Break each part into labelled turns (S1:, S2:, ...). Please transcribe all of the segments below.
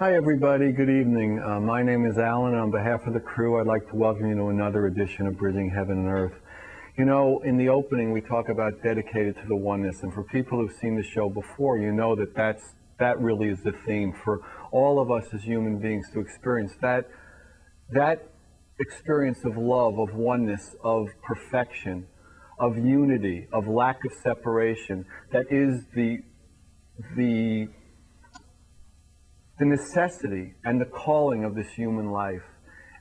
S1: Hi everybody, good evening. My name is Alan, and on behalf of the crew, I'd like to welcome you to another edition of Bridging Heaven and Earth. You know, in the opening we talk about dedicated to the oneness, and for people who've seen the show before, you know that that really is the theme for all of us as human beings to experience that experience of love, of oneness, of perfection, of unity, of lack of separation, that is the necessity and the calling of this human life.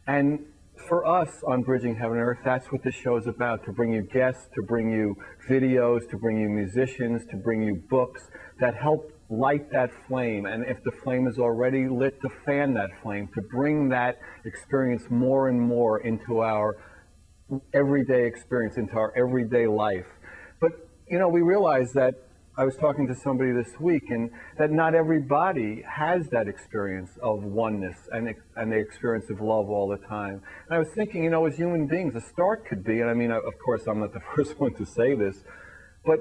S1: And for us on Bridging Heaven and Earth, that's what this show is about, to bring you guests, to bring you videos, to bring you musicians, to bring you books that help light that flame. And if the flame is already lit, to fan that flame, to bring that experience more and more into our everyday experience, into our everyday life. But, you know, we realize that I was talking to somebody this week, and that not everybody has that experience of oneness and the experience of love all the time. And I was thinking, you know, as human beings, a start could be, and I mean, of course, I'm not the first one to say this, but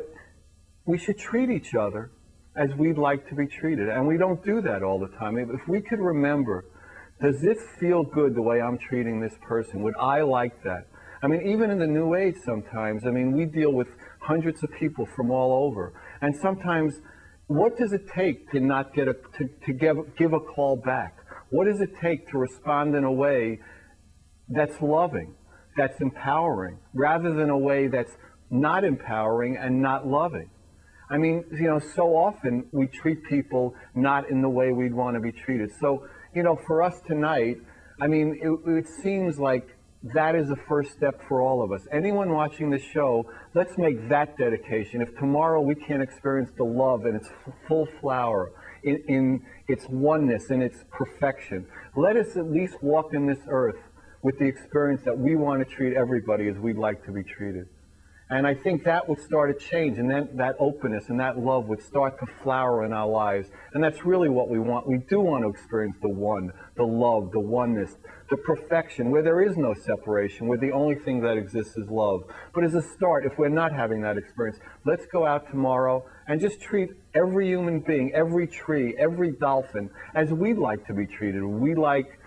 S1: we should treat each other as we'd like to be treated. And we don't do that all the time. If we could remember, does this feel good the way I'm treating this person? Would I like that? I mean, even in the New Age sometimes, I mean, we deal with hundreds of people from all over. And sometimes, what does it take to not get give a call back? What does it take to respond in a way that's loving, that's empowering, rather than a way that's not empowering and not loving? I mean, you know, so often we treat people not in the way we'd want to be treated. So, you know, for us tonight, I mean, it seems like that is the first step for all of us. Anyone watching this show, let's make that dedication. If tomorrow we can't experience the love in its full flower, in its oneness, in its perfection, let us at least walk in this earth with the experience that we want to treat everybody as we'd like to be treated. And I think that would start a change, and then that openness and that love would start to flower in our lives. And that's really what we want. We do want to experience the one, the love, the oneness, the perfection, where there is no separation, where the only thing that exists is love. But as a start, if we're not having that experience, let's go out tomorrow and just treat every human being, every tree, every dolphin as we'd like to be treated. Would we like,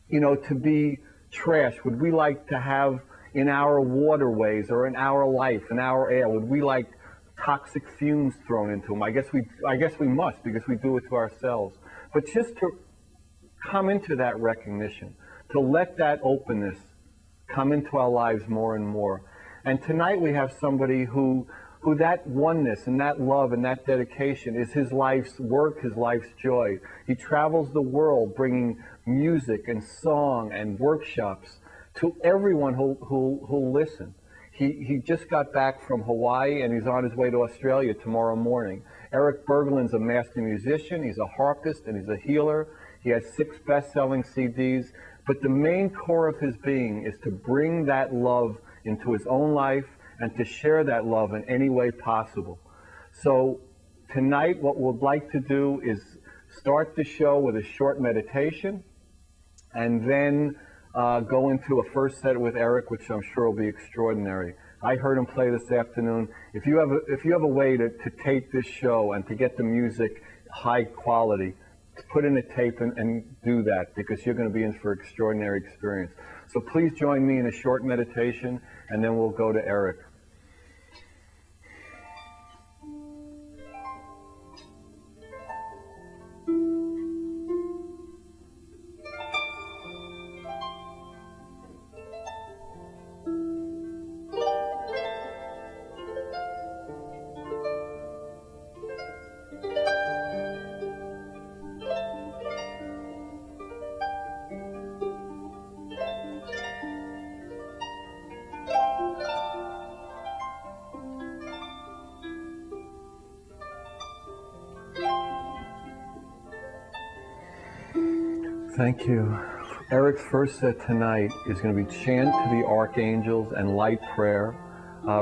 S1: you know, to be trash? Would we like to have in our waterways or in our life, in our air, would we like toxic fumes thrown into them? I guess we must, because we do it to ourselves. But just to come into that recognition, to let that openness come into our lives more and more. And tonight we have somebody who that oneness and that love and that dedication is his life's work, his life's joy. He travels the world bringing music and song and workshops to everyone who'll listen. He just got back from Hawaii, and he's on his way to Australia tomorrow morning. Erik Berglund's a master musician, he's a harpist, and he's a healer. He has 6 best-selling CDs, but the main core of his being is to bring that love into his own life and to share that love in any way possible. So tonight, what we'd like to do is start the show with a short meditation, and then go into a first set with Erik, which I'm sure will be extraordinary. I heard him play this afternoon. If you have a way to tape this show and to get the music high quality, put in a tape and do that, because you're going to be in for an extraordinary experience. So please join me in a short meditation, and then we'll go to Erik. Thank you. Erik's first set tonight is going to be Chant to the Archangels and Light Prayer,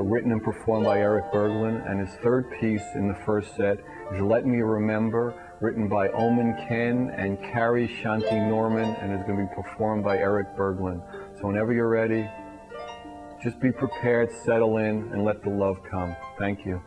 S1: written and performed by Erik Berglund. And his third piece in the first set is Let Me Remember, written by Omen Ken and Carrie Shanti Norman, and is going to be performed by Erik Berglund. So whenever you're ready, just be prepared, settle in, and let the love come. Thank you.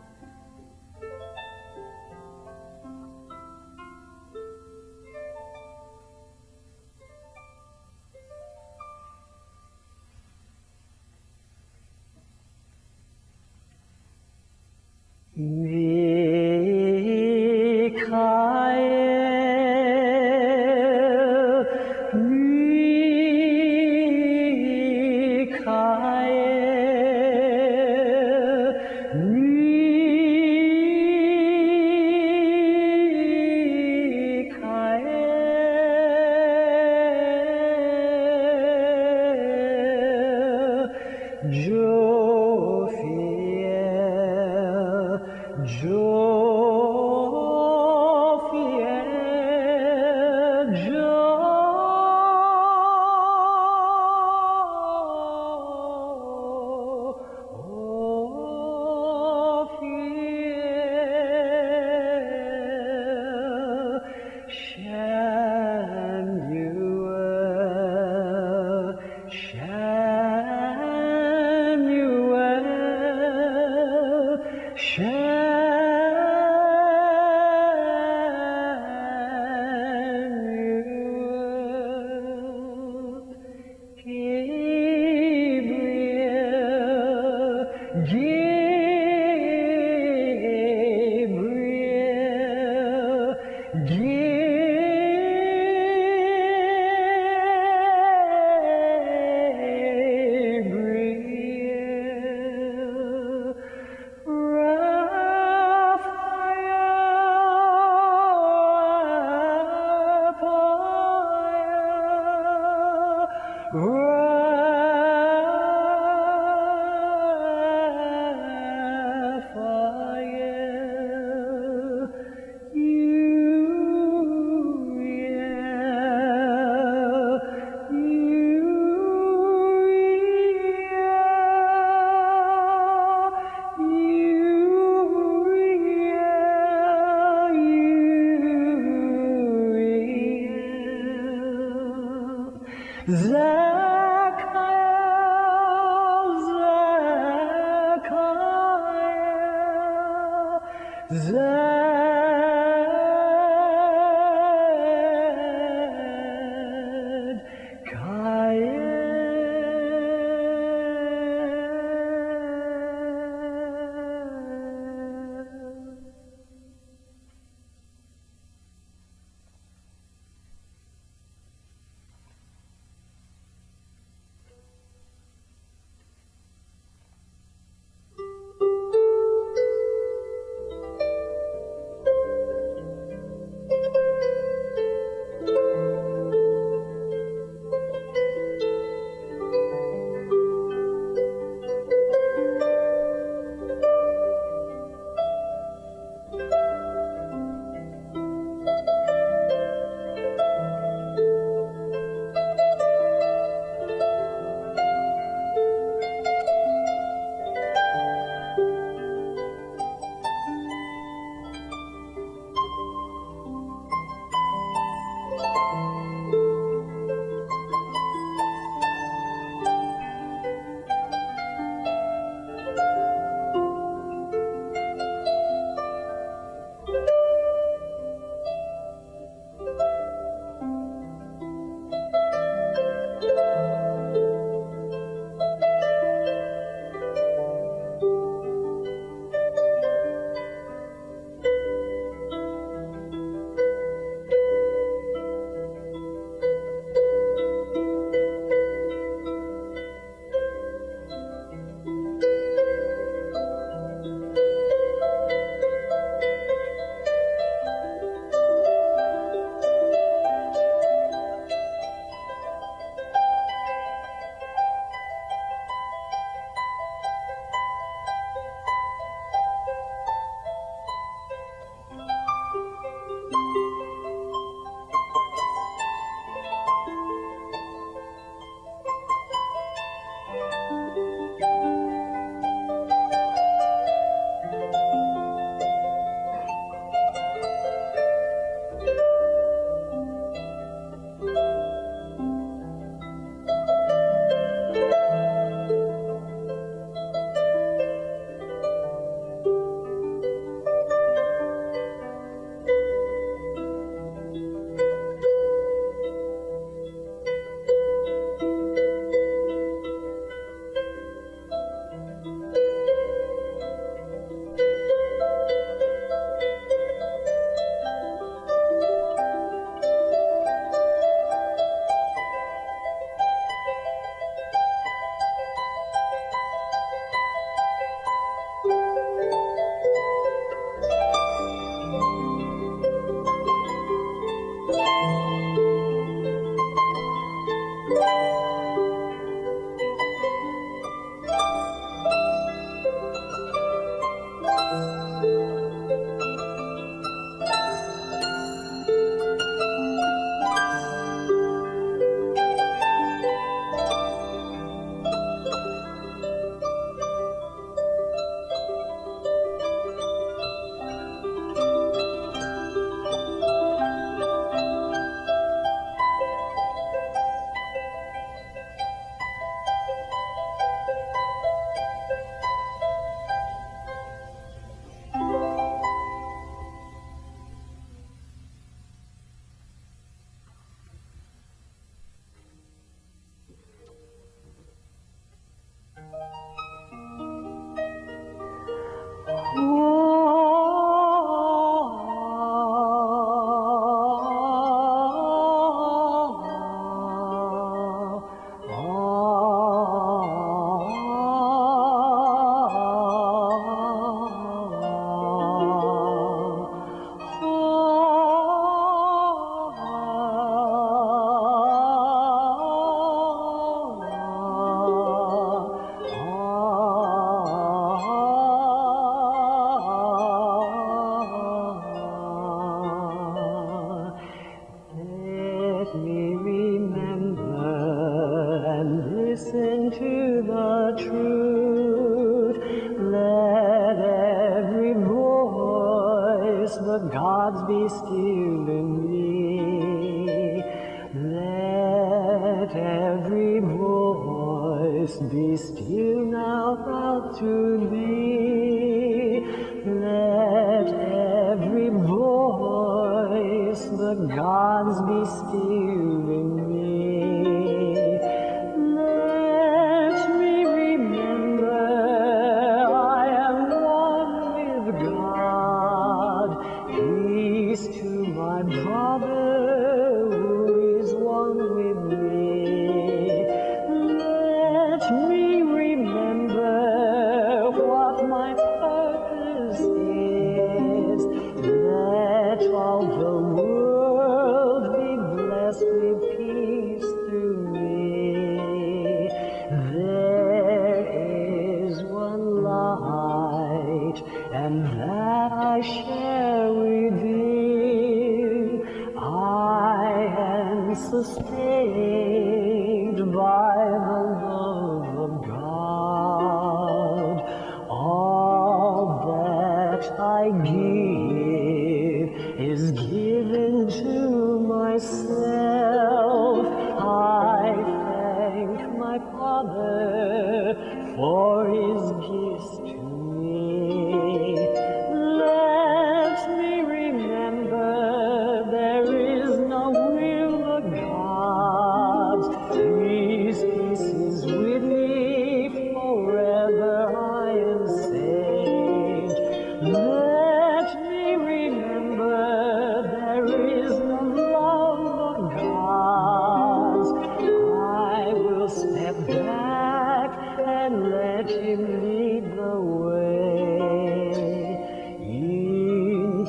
S2: gods be still in me. Let every voice be still now out to thee. Let every voice the gods be still in me. Let me remember I am one with God. Peace to my brother who is one with me. Let me remember what my purpose is. Let all the world be blessed with peace through me. There is one light, and that I share with you. I am sustained by the love of God. All that I give is given to myself. I thank my Father for his gifts to me. Let me remember there is no will but God's. Peace is with me forever. I am saved. Let me remember there is no love but God's. I will step back and let him lead the way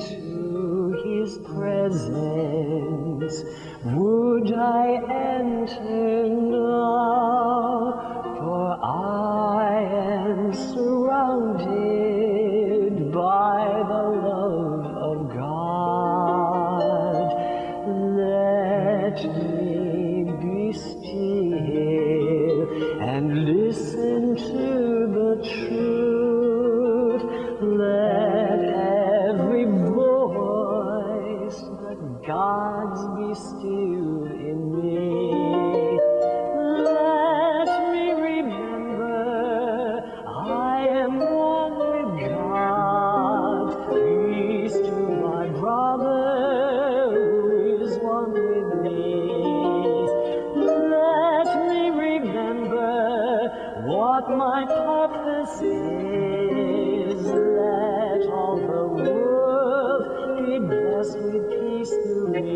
S2: into his presence. Would I enter now, for I am surrounded by the love of God. Let me be still and listen to the truth. Let every voice but God's be still in me. Let me remember I am one with God. Peace to my brother who is one with me. Let me remember what my purpose is. Let all the world be blessed with peace through me.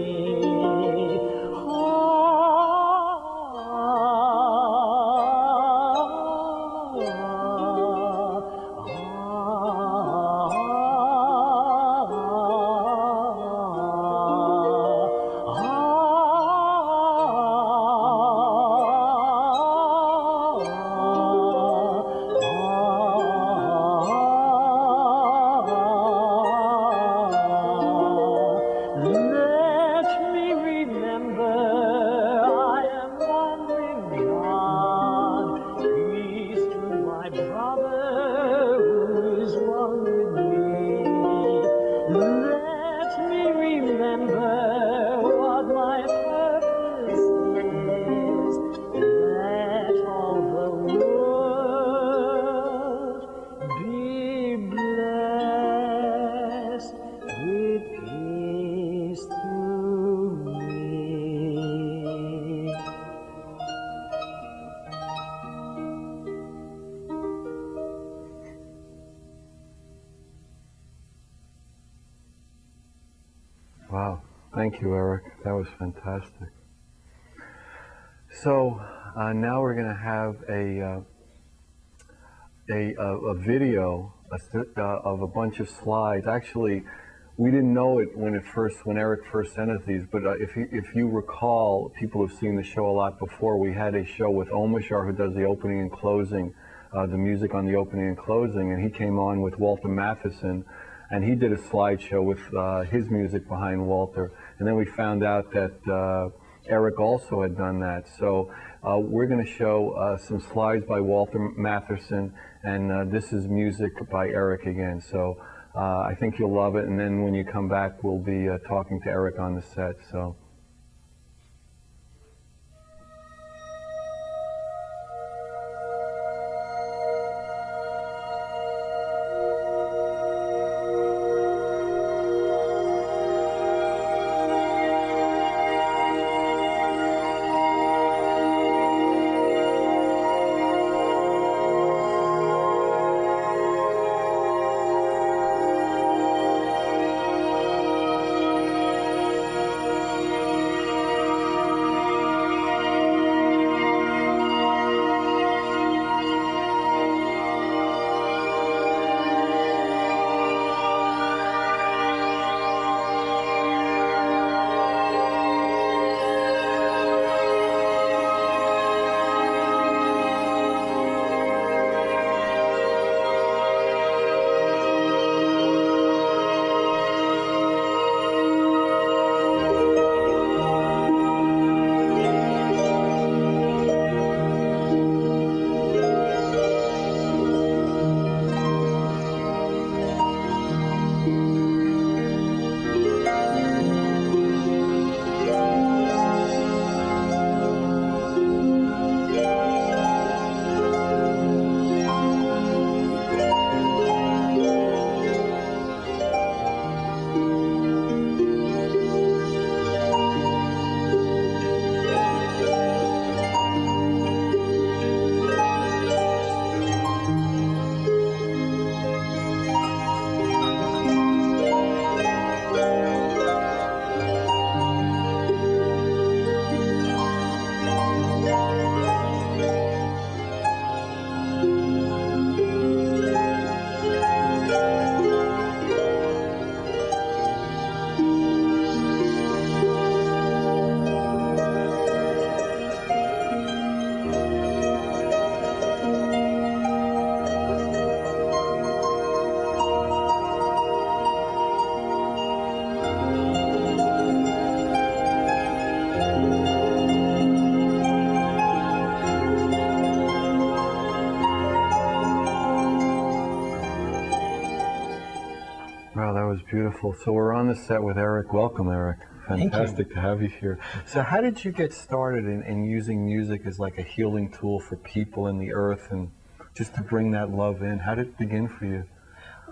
S1: Wow, thank you, Erik. That was fantastic. So now we're going to have a video of a bunch of slides. Actually, we didn't know it when Erik first sent us these, but if you recall, people have seen the show a lot before. We had a show with Omashar, who does the opening and closing, the music on the opening and closing, and he came on with Walter Matheson, and he did a slideshow with his music behind Walter. And then we found out that Erik also had done that. So we're going to show some slides by Walter Matheson, and this is music by Erik again. So I think you'll love it, and then when you come back, we'll be talking to Erik on the set. So. Wow, that was beautiful. So we're on the set with Erik. Welcome, Erik. Fantastic to have you here. So how did you get started in using music as like a healing tool for people in the earth and just to bring that love in? How did it begin for you?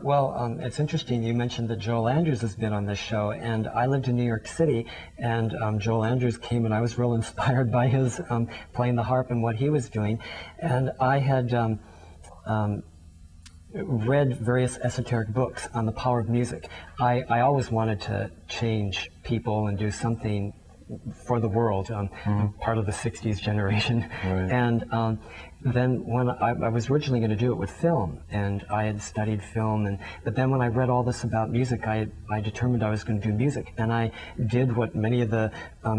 S3: Well, it's interesting. You mentioned that Joel Andrews has been on this show, and I lived in New York City, and Joel Andrews came, and I was real inspired by his playing the harp and what he was doing. And I had read various esoteric books on the power of music. I always wanted to change people and do something for the world. I'm part of the 60s generation.
S1: Right.
S3: And then when I was originally going to do it with film, and I had studied film, but then when I read all this about music, I determined I was going to do music. And I did what many of the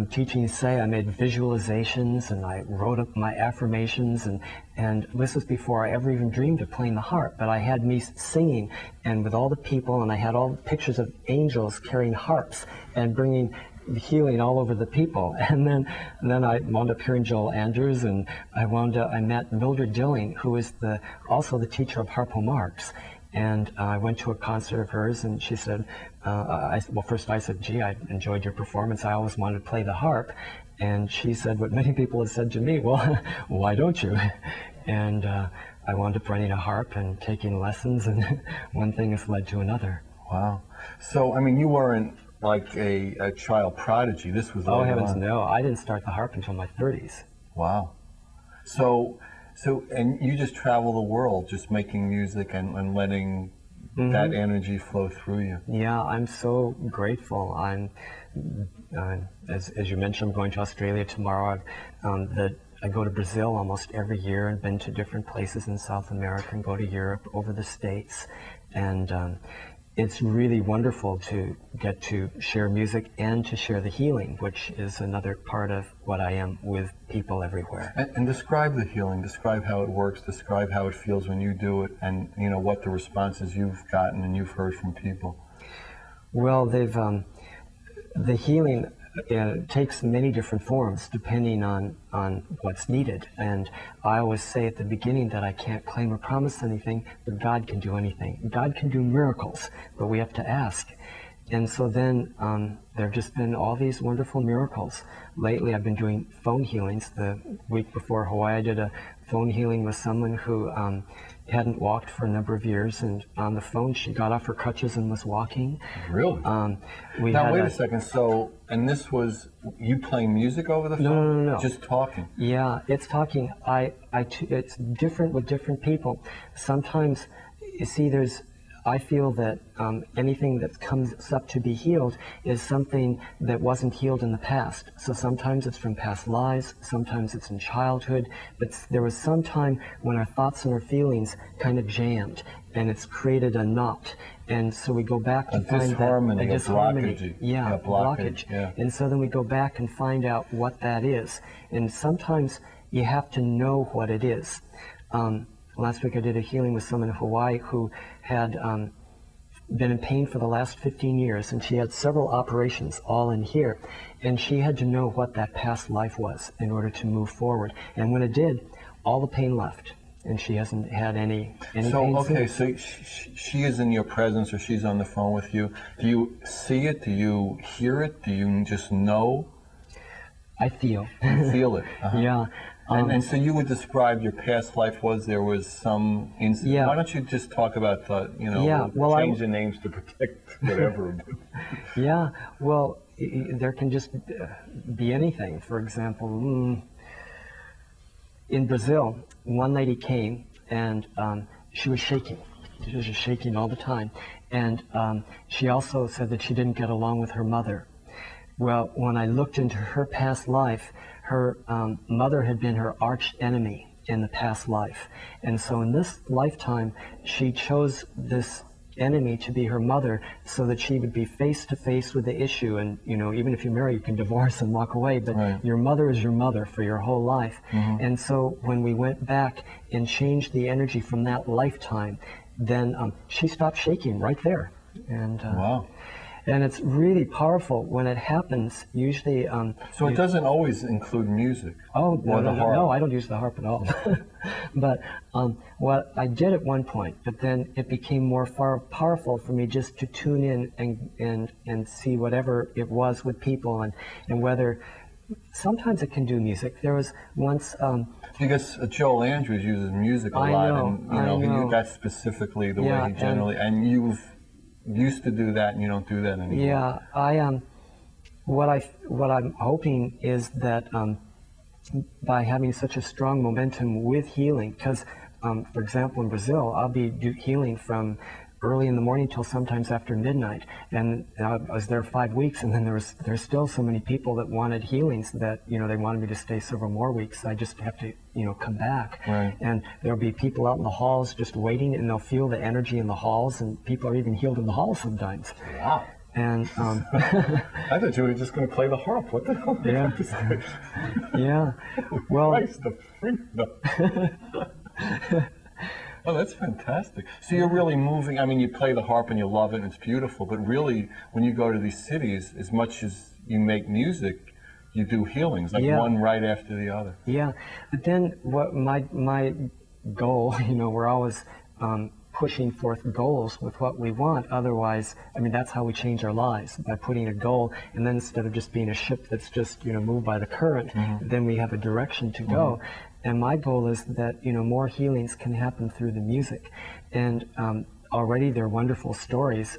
S3: teachings say. I made visualizations, and I wrote up my affirmations, and this was before I ever even dreamed of playing the harp. But I had me singing, and with all the people, and I had all the pictures of angels carrying harps and bringing healing all over the people. And then I wound up hearing Joel Andrews, and I met Mildred Dilling, who is also the teacher of Harp Marx. And I went to a concert of hers, and she said, well, first I said, gee, I enjoyed your performance. I always wanted to play the harp. And she said what many people have said to me, well, why don't you? And I wound up renting a harp and taking lessons, and one thing has led to another.
S1: Wow. So, I mean, you weren't like a child prodigy. This was
S3: oh heavens no, I didn't start the harp until my 30s.
S1: Wow. So and you just travel the world just making music and letting that energy flow through you.
S3: Yeah, I'm so grateful. I'm as you mentioned, I'm going to Australia tomorrow. I go to Brazil almost every year and been to different places in South America, and go to Europe, over the States, and it's really wonderful to get to share music and to share the healing, which is another part of what I am with people everywhere.
S1: And describe the healing, describe how it works, describe how it feels when you do it, and you know what the responses you've gotten and you've heard from people.
S3: Well, the healing, it takes many different forms depending on what's needed. And I always say at the beginning that I can't claim or promise anything, but God can do anything. God can do miracles, but we have to ask. And so then there have just been all these wonderful miracles. Lately I've been doing phone healings. The week before Hawaii I did a phone healing with someone who hadn't walked for a number of years, and on the phone she got off her crutches and was walking.
S1: Really?
S3: Now
S1: wait a second. So, and this was you playing music over the phone?
S3: No.
S1: Just talking.
S3: Yeah, it's talking. It's different with different people. Sometimes, you see, I feel that anything that comes up to be healed is something that wasn't healed in the past. So sometimes it's from past lives, sometimes it's in childhood, but there was some time when our thoughts and our feelings kind of jammed, and it's created a knot. And so we go back to find
S1: disharmony,
S3: that, a disharmony.
S1: blockage.
S3: Yeah, blockage.
S1: Yeah.
S3: And so then we go back and find out what that is. And sometimes you have to know what it is. Last week I did a healing with someone in Hawaii who had been in pain for the last 15 years, and she had several operations all in here, and she had to know what that past life was in order to move forward. And when it did, all the pain left, and she hasn't had any pain since.
S1: So she is in your presence, or she's on the phone with you. Do you see it? Do you hear it? Do you just know?
S3: I feel.
S1: You feel it.
S3: Yeah.
S1: And so you would describe your past life there was some incident.
S3: Yeah.
S1: Why don't you just talk about change the names to protect whatever.
S3: Yeah, well, there can just be anything. For example, in Brazil, one lady came and she was shaking. She was just shaking all the time. And she also said that she didn't get along with her mother. Well, when I looked into her past life, her mother had been her arch enemy in the past life. And so in this lifetime, she chose this enemy to be her mother so that she would be face to face with the issue. And, even if you marry, you can divorce and walk away, but
S1: right.
S3: Your mother is your mother for your whole life.
S1: Mm-hmm.
S3: And so when we went back and changed the energy from that lifetime, then she stopped shaking right there. And
S1: wow.
S3: And it's really powerful when it happens. Usually,
S1: so it doesn't always include music.
S3: Oh
S1: or the harp.
S3: No, I don't use the harp at all. But what I did at one point, but then it became more powerful for me just to tune in and see whatever it was with people, and whether sometimes it can do music. There was once.
S1: Because Joel Andrews uses music a lot, and that's specifically the way he generally. And you've used to do that, and you don't do that anymore.
S3: Yeah, what I'm hoping is that by having such a strong momentum with healing, because for example in Brazil I'll be healing from early in the morning till sometimes after midnight, and I was there 5 weeks, and then there's still so many people that wanted healings that they wanted me to stay several more weeks. I just have to come back,
S1: right.
S3: And there'll be people out in the halls just waiting, and they'll feel the energy in the halls, and people are even healed in the halls sometimes.
S1: Wow.
S3: And
S1: I thought you were just going to play the harp. What the hell?
S3: Yeah. Yeah. Well.
S1: Christ, the freedom. Oh, that's fantastic. So you're really moving. I mean, you play the harp and you love it and it's beautiful, but really, when you go to these cities, as much as you make music, you do healings, like one right after the other.
S3: Yeah, but then what my goal, we're always pushing forth goals with what we want. Otherwise, I mean, that's how we change our lives, by putting a goal, and then instead of just being a ship that's just moved by the current, then we have a direction to go. And my goal is that more healings can happen through the music, and already there are wonderful stories.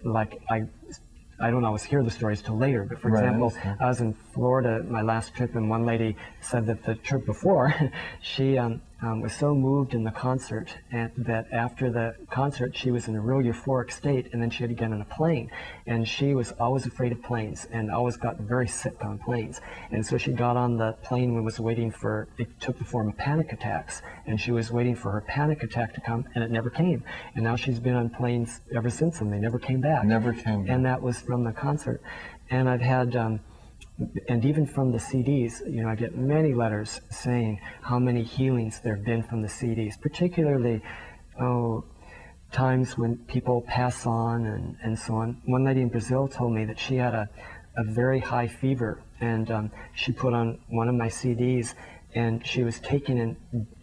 S3: Like I don't always hear the stories till later, but for example, I was in Florida my last trip, and one lady said that the trip before, she was so moved in the concert, and that after the concert she was in a real euphoric state, and then she had to get on a plane, and she was always afraid of planes and always got very sick on planes, and so she got on the plane and was waiting for, it took the form of panic attacks, and she was waiting for her panic attack to come, and it never came, and now she's been on planes ever since, and they never came back.
S1: Never came back.
S3: And that was from the concert. And I've had and even from the CDs, I get many letters saying how many healings there have been from the CDs, particularly, times when people pass on and so on. One lady in Brazil told me that she had a very high fever, and she put on one of my CDs, and she was taken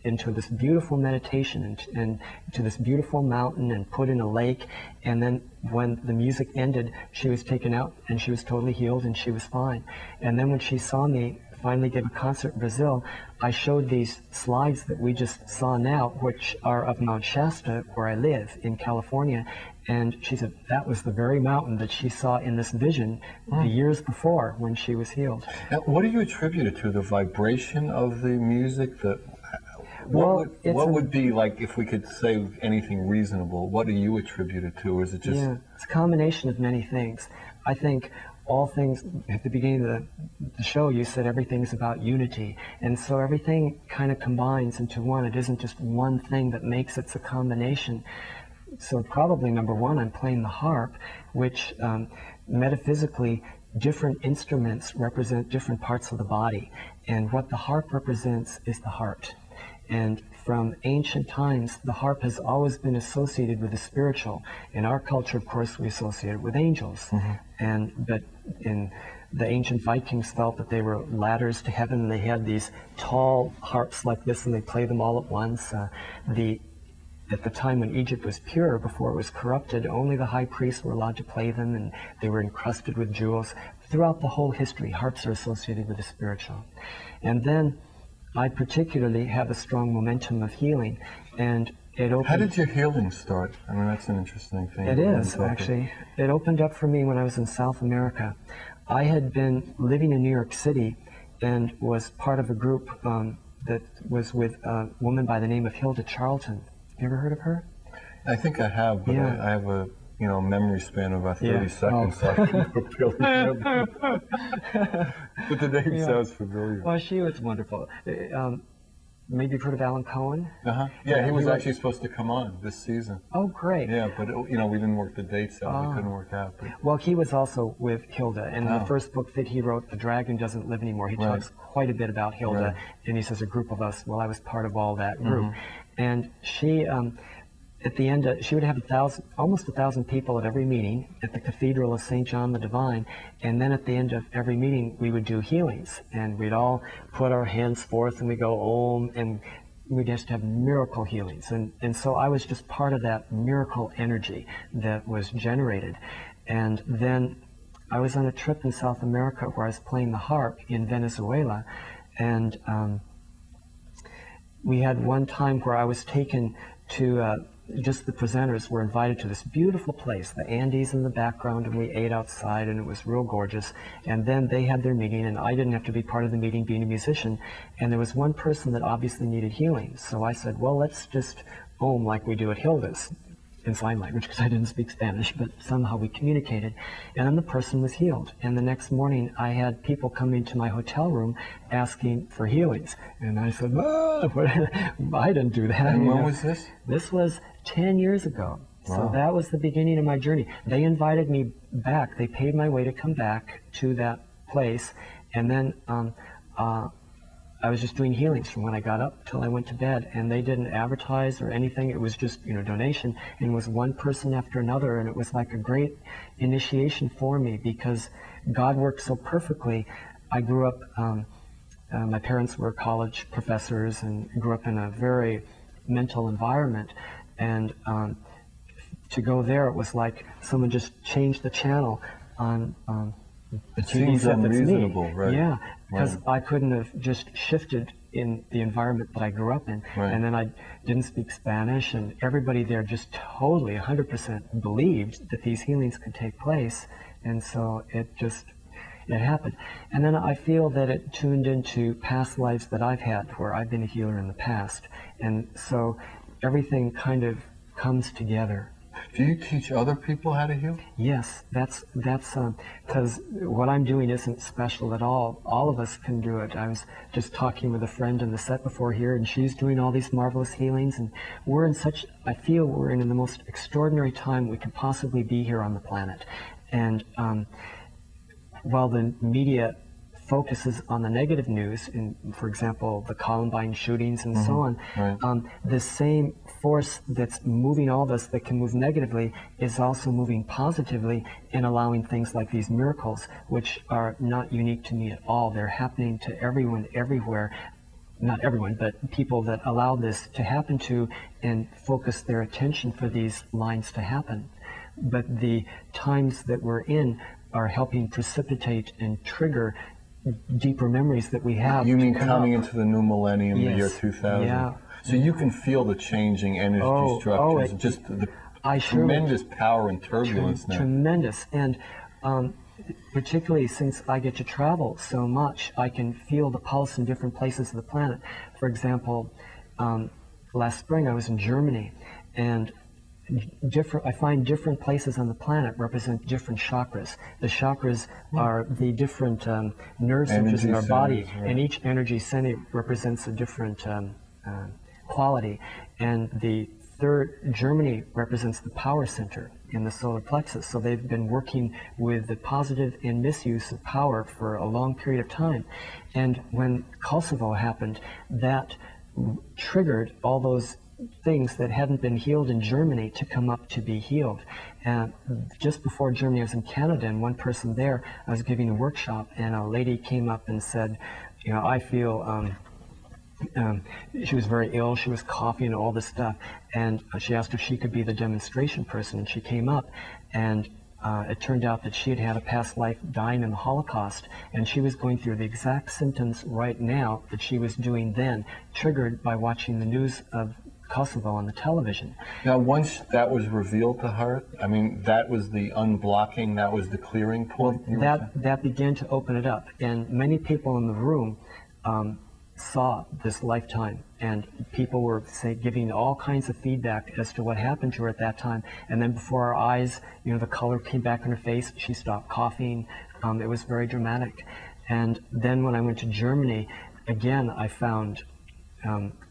S3: into this beautiful meditation and to this beautiful mountain and put in a lake, and then when the music ended, she was taken out and she was totally healed and she was fine. And then when she saw me finally give a concert in Brazil, I showed these slides that we just saw now, which are of Mount Shasta, where I live in California. And she said that was the very mountain that she saw in this vision the years before when she was healed.
S1: Now, what do you attribute it to? The vibration of the music? What would be, like, if we could say anything reasonable, what do you attribute it to? Or is it just...
S3: Yeah, it's a combination of many things. I think all things, at the beginning of the show, you said everything's about unity. And so everything kind of combines into one. It isn't just one thing that makes it, it's a combination. So probably number one, I'm playing the harp, which metaphysically, different instruments represent different parts of the body. And what the harp represents is the heart. And from ancient times, the harp has always been associated with the spiritual. In our culture, of course, we associate it with angels. But in the ancient Vikings felt that they were ladders to heaven, and they had these tall harps like this, and they play them all at once. At the time when Egypt was pure, before it was corrupted, only the high priests were allowed to play them, and they were encrusted with jewels. Throughout the whole history, harps are associated with the spiritual. And then I particularly have a strong momentum of healing, and it opened...
S1: How did your healing start? I mean, that's an interesting thing.
S3: It is, actually. It opened up for me when I was in South America. I had been living in New York City and was part of a group that was with a woman by the name of Hilda Charlton. You ever heard of her?
S1: I think I have, but I have a memory span of about 30 seconds.
S3: Oh.
S1: So I can't really remember. But the name sounds familiar.
S3: Well, she was wonderful. Maybe you've heard of Alan Cohen?
S1: Yeah, he was actually supposed to come on this season.
S3: Oh, great.
S1: Yeah, but we didn't work the dates out. It couldn't work out. But...
S3: Well, he was also with Hilda, and in the first book that he wrote, The Dragon Doesn't Live Anymore, he talks quite a bit about Hilda, and he says a group of us. Well, I was part of all that group. And she, at the end, she would have almost 1,000 people at every meeting at the Cathedral of St. John the Divine. And then at the end of every meeting, we would do healings. And we'd all put our hands forth and we go Om, and we'd just have miracle healings. And so I was just part of that miracle energy that was generated. And then I was on a trip in South America where I was playing the harp in Venezuela. And we had one time where I was taken to, just the presenters were invited to this beautiful place, the Andes in the background, and we ate outside, and it was real gorgeous. And then they had their meeting, and I didn't have to be part of the meeting being a musician. And there was one person that obviously needed healing. So I said, well, let's just Om like we do at Hilda's, in sign language, because I didn't speak Spanish, but somehow we communicated. And then the person was healed. And the next morning, I had people coming to my hotel room asking for healings. And I said, I didn't do that.
S1: And when was this?
S3: This was 10 years ago.
S1: Wow.
S3: So that was the beginning of my journey. They invited me back. They paid my way to come back to that place. And then I was just doing healings from when I got up till I went to bed, and they didn't advertise or anything. It was just, donation, and it was one person after another, and it was like a great initiation for me because God worked so perfectly. I grew up, my parents were college professors and grew up in a very mental environment, and to go there, it was like someone just changed the channel on
S1: it seems unreasonable, right?
S3: Yeah, because I couldn't have just shifted in the environment that I grew up in. And then I didn't speak Spanish, and everybody there just totally 100% believed that these healings could take place. And so it happened. And then I feel that it tuned into past lives that I've had where I've been a healer in the past. And so everything kind of comes together.
S1: Do you teach other people how to heal?
S3: Yes, that's because what I'm doing isn't special at all. All of us can do it. I was just talking with a friend in the set before here, and she's doing all these marvelous healings, and I feel we're in the most extraordinary time we could possibly be here on the planet. And while the media focuses on the negative news, for example, the Columbine shootings and so on,
S1: Right.
S3: the same force that's moving all of us that can move negatively is also moving positively in allowing things like these miracles, which are not unique to me at all. They're happening to everyone, everywhere. Not everyone, but people that allow this to happen to and focus their attention for these lines to happen. But the times that we're in are helping precipitate and trigger deeper memories that we have.
S1: You mean coming into the new millennium, the year
S3: Yes.
S1: 2000?
S3: Yeah.
S1: So you can feel the changing energy structures, just the tremendous power and turbulence now.
S3: Tremendous. And particularly since I get to travel so much, I can feel the pulse in different places of the planet. For example, last spring I was in Germany, and I find different places on the planet represent different chakras. The chakras are the different nerve centers in our body, and each energy center represents a different quality. And the third, Germany represents the power center in the solar plexus. So they've been working with the positive and misuse of power for a long period of time. And when Kosovo happened, that triggered all those things that hadn't been healed in Germany to come up to be healed. And just before Germany, I was in Canada, and one person there, I was giving a workshop, and a lady came up and said, you know, I feel, she was very ill, she was coughing and all this stuff, and she asked if she could be the demonstration person, and she came up, and it turned out that she had had a past life dying in the Holocaust, and she was going through the exact symptoms right now that she was doing then, triggered by watching the news of Kosovo on the television.
S1: Now, once that was revealed to her, I mean, that was the unblocking, that was the clearing point?
S3: Well, that began to open it up, and many people in the room saw this lifetime, and people were giving all kinds of feedback as to what happened to her at that time. And then before our eyes, you know, the color came back on her face, she stopped coughing. It was very dramatic. And then when I went to Germany, again, I found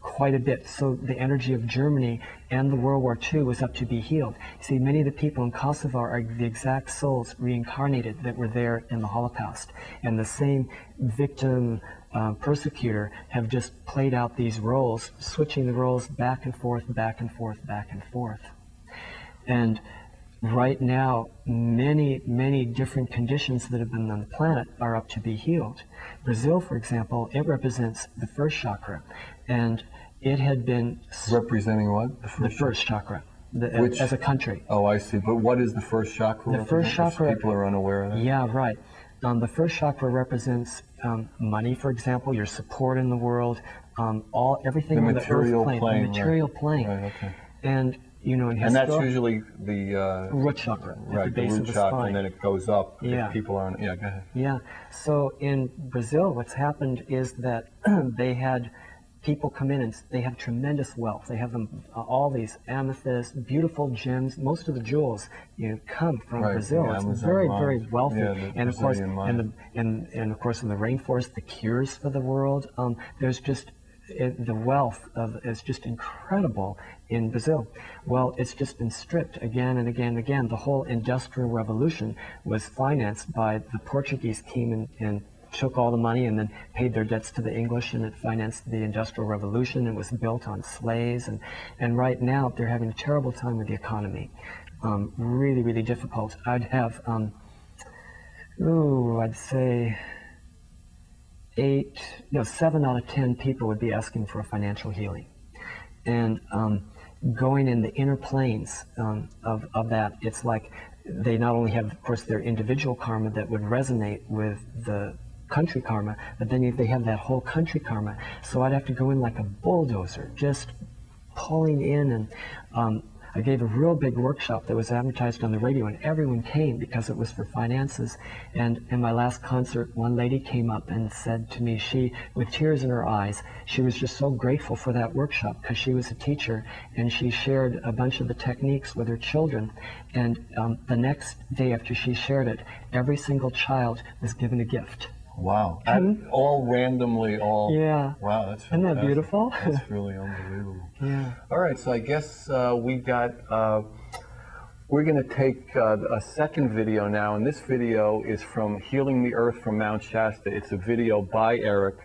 S3: quite a bit. So the energy of Germany and the World War II was up to be healed. See, many of the people in Kosovo are the exact souls reincarnated that were there in the Holocaust. And the same victim persecutor have just played out these roles, switching the roles back and forth, back and forth, back and forth. And right now, many different conditions that have been on the planet are up to be healed. Brazil, for example, it represents the first chakra, and it had been
S1: representing what?
S3: The first chakra, as a country.
S1: Oh, I see. But what is the first chakra?
S3: The first chakra.
S1: People are unaware of that.
S3: Yeah, right. The first chakra represents money, for example, your support in the world, everything on the earth plane, the material plane.
S1: Right, okay.
S3: And you know,
S1: and that's usually the
S3: root chakra,
S1: right?
S3: at the base
S1: root
S3: of the
S1: chakra,
S3: spine.
S1: and then it goes up.
S3: Yeah.
S1: If people aren't. Yeah, go ahead.
S3: Yeah. So in Brazil, what's happened is that they had people come in and they have tremendous wealth. They have them all these amethysts, beautiful gems. Most of the jewels, you know, come from Brazil.
S1: Yeah,
S3: it's very, very wealthy.
S1: Yeah,
S3: and of course, and of course, in the rainforest, the cures for the world. There's just the wealth is just incredible in Brazil. Well, it's just been stripped again and again and again. The whole Industrial Revolution was financed by the Portuguese came and took all the money and then paid their debts to the English, and it financed the Industrial Revolution. It was built on slaves, and right now they're having a terrible time with the economy. Really, really difficult. I'd have, I'd say 7 out of 10 people would be asking for a financial healing. And going in the inner planes of that, it's like they not only have, of course, their individual karma that would resonate with the country karma, but then they have that whole country karma. So I'd have to go in like a bulldozer, just pulling in, and I gave a real big workshop that was advertised on the radio, and everyone came because it was for finances. And in my last concert, one lady came up and said to me, she, with tears in her eyes, she was just so grateful for that workshop because she was a teacher, and she shared a bunch of the techniques with her children. And the next day after she shared it, every single child was given a gift.
S1: Wow. All randomly,
S3: Yeah.
S1: Wow, that's fantastic.
S3: Isn't that beautiful?
S1: That's really unbelievable.
S3: Yeah.
S1: All right, so I guess we got We're going to take a second video now, and this video is from Healing the Earth from Mount Shasta. It's a video by Erik,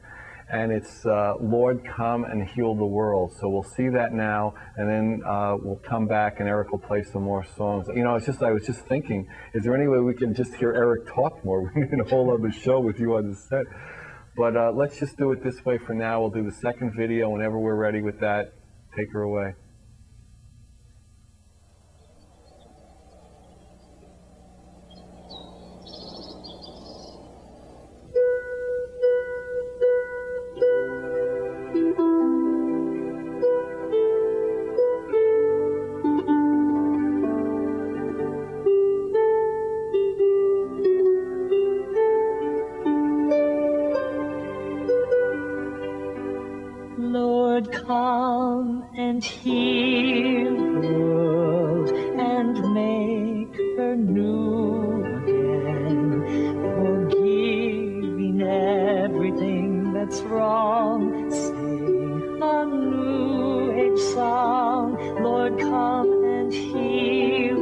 S1: and it's Lord, Come and Heal the World. So we'll see that now, and then we'll come back and Erik will play some more songs. You know, I was just thinking, is there any way we can just hear Erik talk more? We need a whole other show with you on the set. But let's just do it this way for now. We'll do the second video whenever we're ready with that. Take her away.
S2: Lord, come and heal the world and make her new again, forgiving everything that's wrong. Sing a new age song. Lord, come and heal the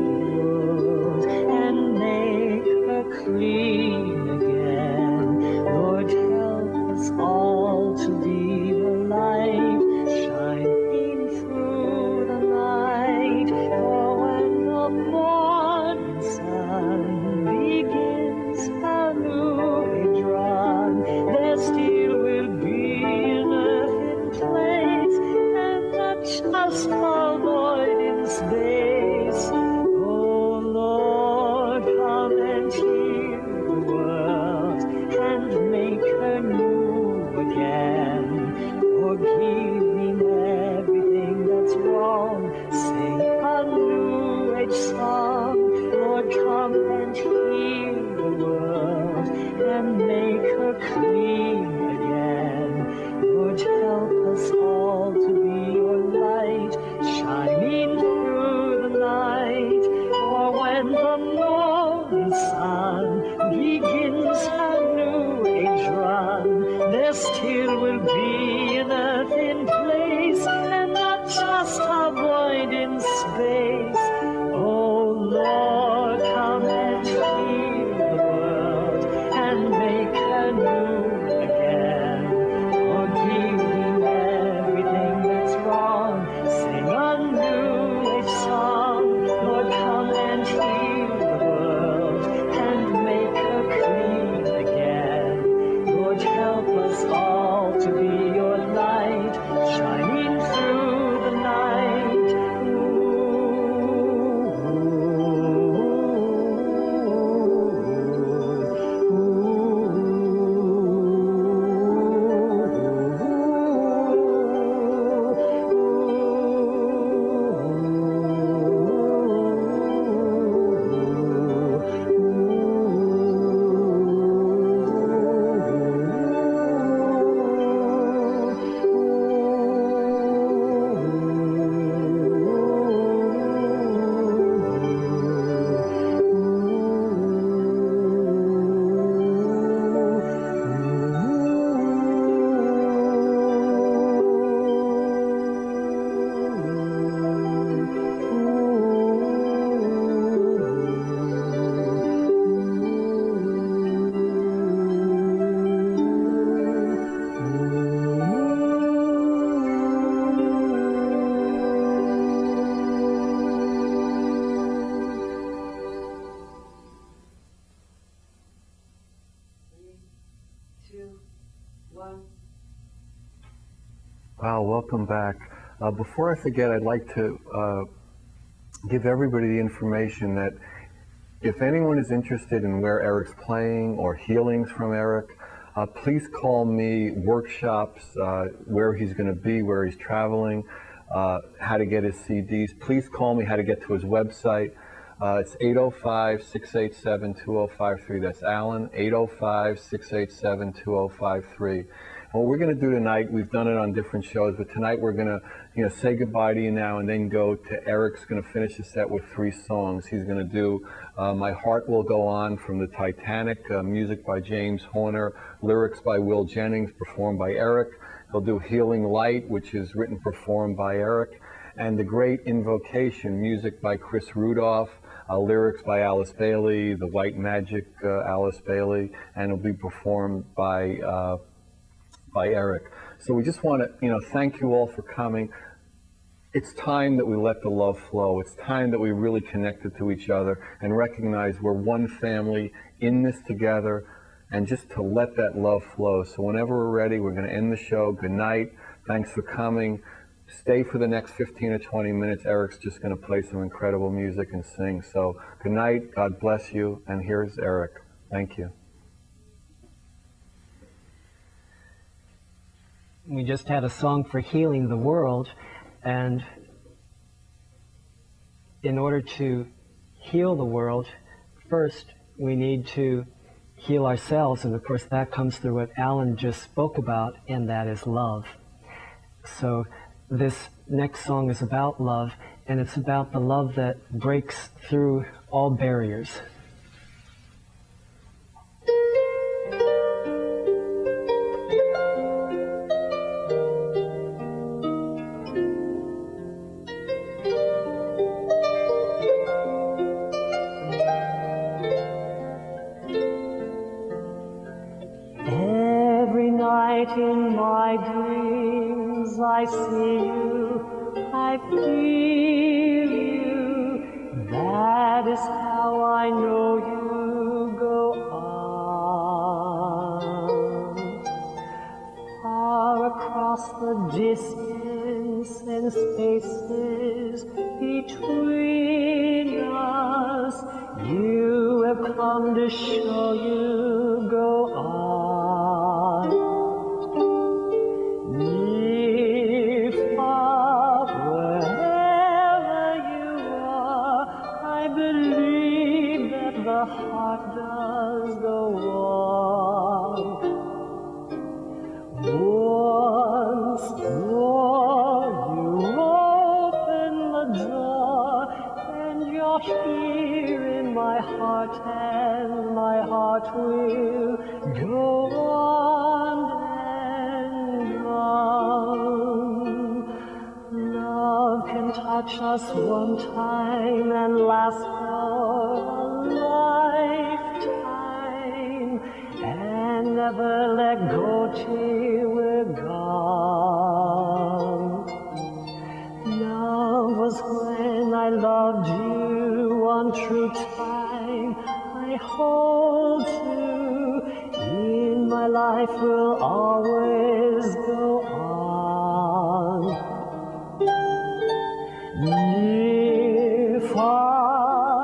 S2: world and make her clean again. Lord, help us all to be the light shining through the night. For when the morning sun begins a new age run, there still will be an earth in place and not just a void in space. Oh Lord, come and heal the world and make her new again, forgiving everything that's wrong. Sing a new age song. Lord, come and heal the world and make her clean again. Lord, help us all to be your light, shining through the night. For when the morning sun begins a new age run, there still will be an earth in place and not just a void in space. Oh Lord, come and heal the world and make her new again, forgiving everything that's wrong. Sing a new age song. Lord, come and heal the world and make her clean again. Lord, help us all to be your light, shining through the night.
S1: Wow, welcome back. Before I forget, I'd like to give everybody the information that if anyone is interested in where Erik's playing or healings from Erik, please call me. Workshops, where he's going to be, where he's traveling, how to get his CDs. Please call me how to get to his website. It's 805-687-2053. That's Alan, 805-687-2053. What we're going to do tonight, we've done it on different shows, but tonight we're going to, say goodbye to you now and then go to Erik's going to finish the set with 3 songs. He's going to do My Heart Will Go On from the Titanic, music by James Horner, lyrics by Will Jennings, performed by Erik. He'll do Healing Light, which is written, performed by Erik, and The Great Invocation, music by Chris Rudolph, lyrics by Alice Bailey, the White Magic Alice Bailey, and it'll be performed by Erik. So we just want to, thank you all for coming. It's time that we let the love flow. It's time that we really connected to each other and recognize we're one family in this together, and just to let that love flow. So whenever we're ready, we're going to end the show. Good night. Thanks for coming. Stay for the next 15 or 20 minutes. Erik's just going to play some incredible music and sing. So good night. God bless you. And here's Erik. Thank you.
S3: We just had a song for healing the world, and in order to heal the world, first we need to heal ourselves, and of course that comes through what Alan just spoke about, and that is love. So this next song is about love, and it's about the love that breaks through all barriers.
S2: In my dreams I see you, I feel you, that is how I know you go on. Far across the distance and spaces between us, you have come to show you go on. The heart does go on. Once more you open the door, and you're here in my heart, and my heart will go on and on. Love can touch us one time and last for lifetime, and never let go till we're gone. Love was when I loved you one true time. I hold to, in my life will always go on. Near, far,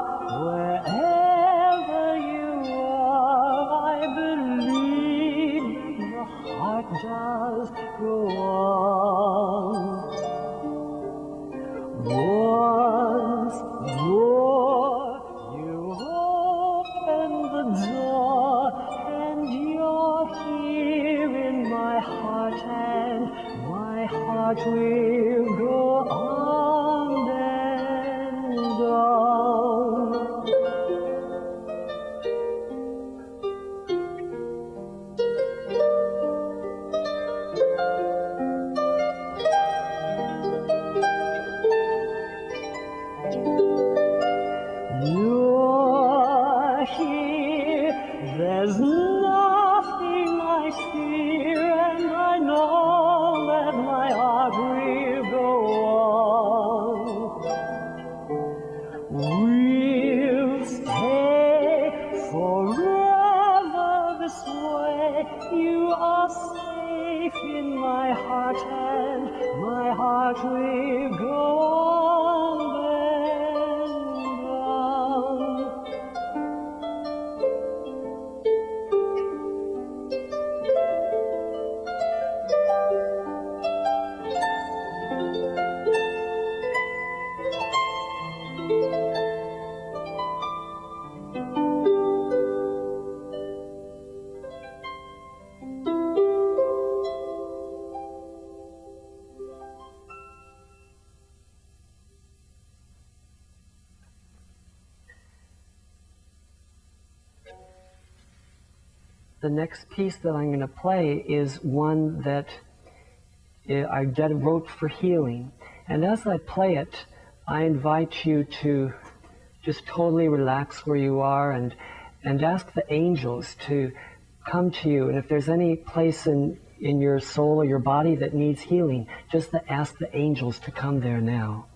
S2: wherever you are, I believe the heart does go on. Once more you open the door, and you're here in my heart, and my heart will go on and on. You're here, there's nothing I fear, and I know that my heart will go on. We'll stay forever this way. You are safe in my heart, and my heart will go on and on.
S3: The next piece that I'm going to play is one that I wrote for healing. And as I play it, I invite you to just totally relax where you are and ask the angels to come to you. And if there's any place in your soul or your body that needs healing, just to ask the angels to come there now.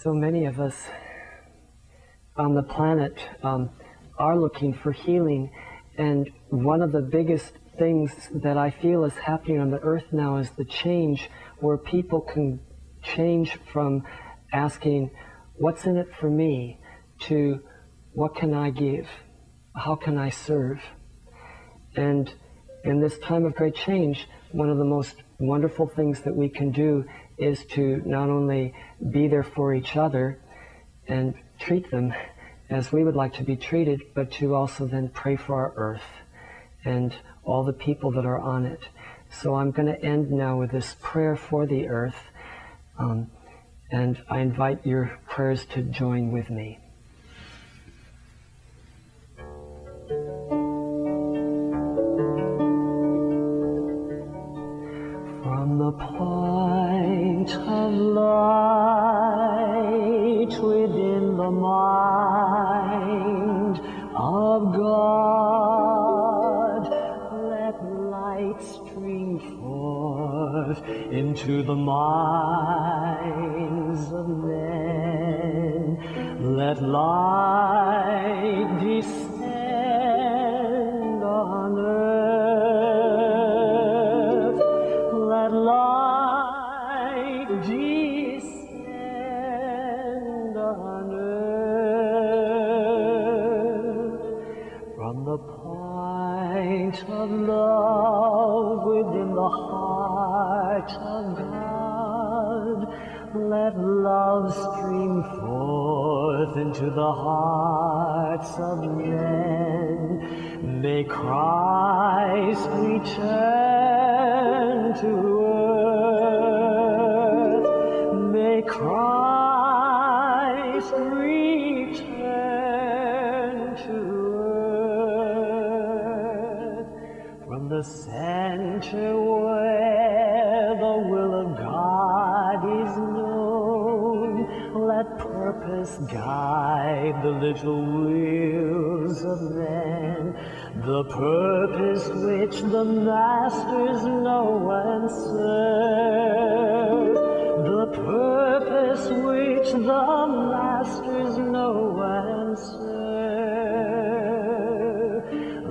S3: so many of us on the planet are looking for healing, and one of the biggest things that I feel is happening on the earth now is the change where people can change from asking, what's in it for me, to what can I give? How can I serve? And in this time of great change, one of the most wonderful things that we can do is to not only be there for each other and treat them as we would like to be treated, but to also then pray for our earth and all the people that are on it. So I'm going to end now with this prayer for the earth, and I invite your prayers to join with me. From the point of light within the mind of God, let light stream forth into the minds of men. Let light descend on earth. Let light descend on earth. From the point of love within the heart of God, let love stream forth into the hearts of men. May Christ return to earth. May Christ return to earth. From the center where the will of God is known, let purpose guide the little wheels of men, the purpose which the masters know and serve, the purpose which the masters know and serve.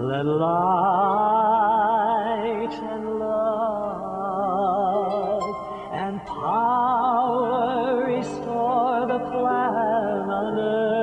S3: Let light and love and power restore the plan on earth.